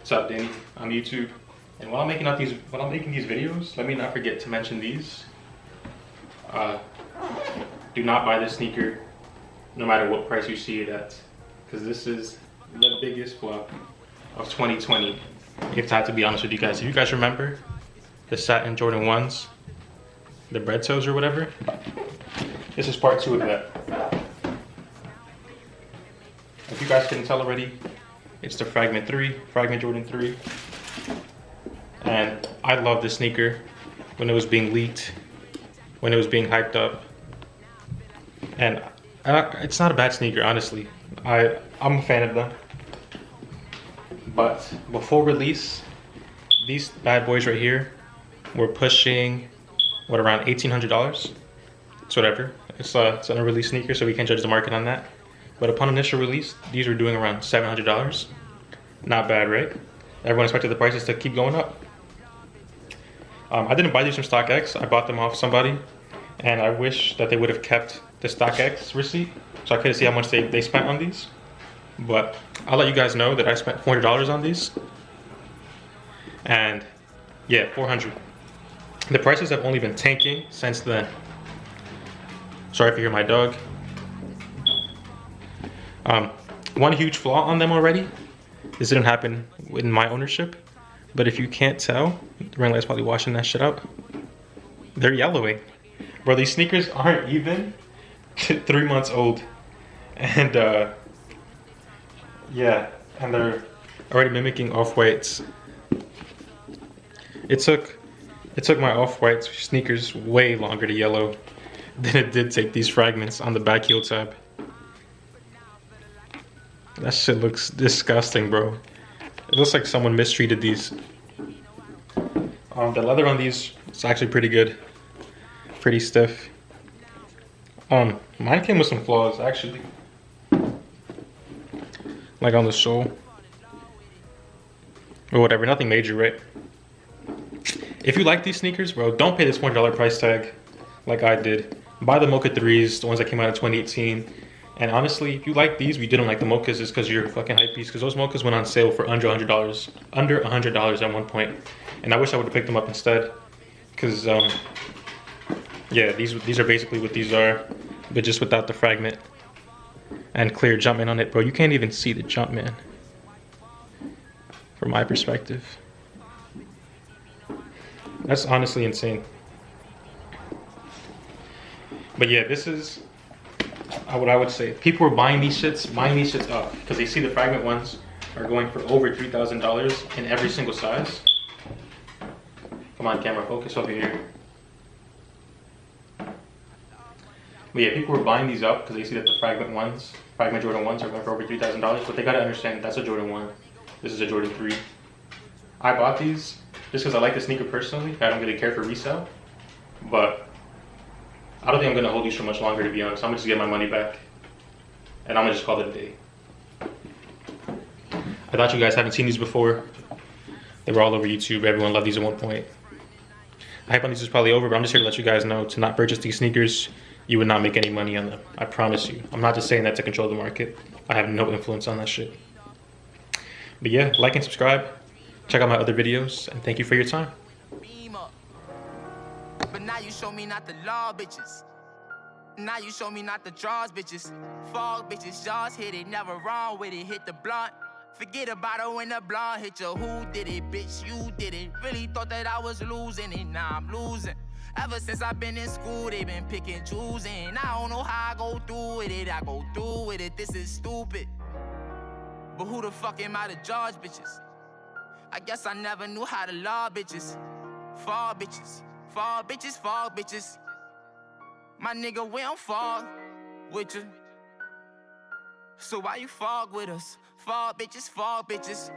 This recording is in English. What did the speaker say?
What's up, Danny? I'm YouTube. And while I'm making these videos, let me not forget to mention these. Do not buy this sneaker, no matter what price you see it at, because this is the biggest flop of 2020. If I have to be honest with you guys, if you guys remember the satin Jordan 1s, the bread toes or whatever, this is part 2 of that. If you guys couldn't tell already, it's the Fragment Jordan 3. And I love this sneaker when it was being leaked, when it was being hyped up. And it's not a bad sneaker, honestly. I'm a fan of them. But before release, these bad boys right here were pushing, what, around $1,800? It's whatever. It's an unreleased sneaker, so we can't judge the market on that. But upon initial release, these were doing around $700. Not bad, right? Everyone expected the prices to keep going up. I didn't buy these from StockX. I bought them off somebody, and I wish that they would have kept the StockX receipt so I could see how much they spent on these. But I'll let you guys know that I spent $400 on these. And yeah, $400. The prices have only been tanking since then. Sorry if you hear my dog. One huge flaw on them already. This didn't happen in my ownership, but if you can't tell, the ring light's probably washing that shit up. They're yellowing. Bro, these sneakers aren't even 3 months old. And yeah, and they're already mimicking off-whites. It took my off-white sneakers way longer to yellow than it did take these Fragments on the back heel tab. That shit looks disgusting, bro. It looks like someone mistreated these. The leather on these is actually pretty good. Pretty stiff. Mine came with some flaws, actually. Like on the sole. Or whatever, nothing major, right? If you like these sneakers, bro, don't pay this $400 price tag like I did. Buy the Mocha 3s, the ones that came out in 2018. And honestly, if you like these, we didn't like the Mochas, is because you're a fucking hype beast. Because those Mochas went on sale for under $100. Under $100 at one point. And I wish I would have picked them up instead. Because, yeah, these are basically what these are. But just without the Fragment. And clear Jumpman on it. Bro, you can't even see the Jumpman. From my perspective. That's honestly insane. But yeah, this is what I would say. People were buying these shits up because they see the Fragment ones are going for over $3,000 in every single size. Come on, camera, focus over here. But yeah, people were buying these up because they see that the Fragment Jordan 1s are going for over $3,000. But they gotta understand that's a Jordan 1. This is a Jordan 3. I bought these just because I like the sneaker personally. I don't really care for resale. But I don't think I'm gonna hold these for much longer, to be honest. I'm gonna just get my money back. And I'm gonna just call it a day. I thought you guys haven't seen these before. They were all over YouTube. Everyone loved these at one point. The hype on these is probably over, but I'm just here to let you guys know to not purchase these sneakers. You would not make any money on them. I promise you. I'm not just saying that to control the market. I have no influence on that shit. But yeah, like and subscribe. Check out my other videos, and thank you for your time. But now you show me not the law, bitches. Now you show me not the draws, bitches. Fog, bitches, jaws hit it, never wrong with it. Hit the blunt. Forget about it when the blonde hit you. Who did it, bitch? You did it. Really thought that I was losing it. Now I'm losing. Ever since I've been in school, they been picking, choosing. I don't know how I go through with it. I go through with it. This is stupid. But who the fuck am I to judge, bitches? I guess I never knew how to law, bitches. Fall, bitches. Fall, bitches, fall, bitches. My nigga, we don't fall with you. So why you fog with us? Fall, bitches, fall, bitches.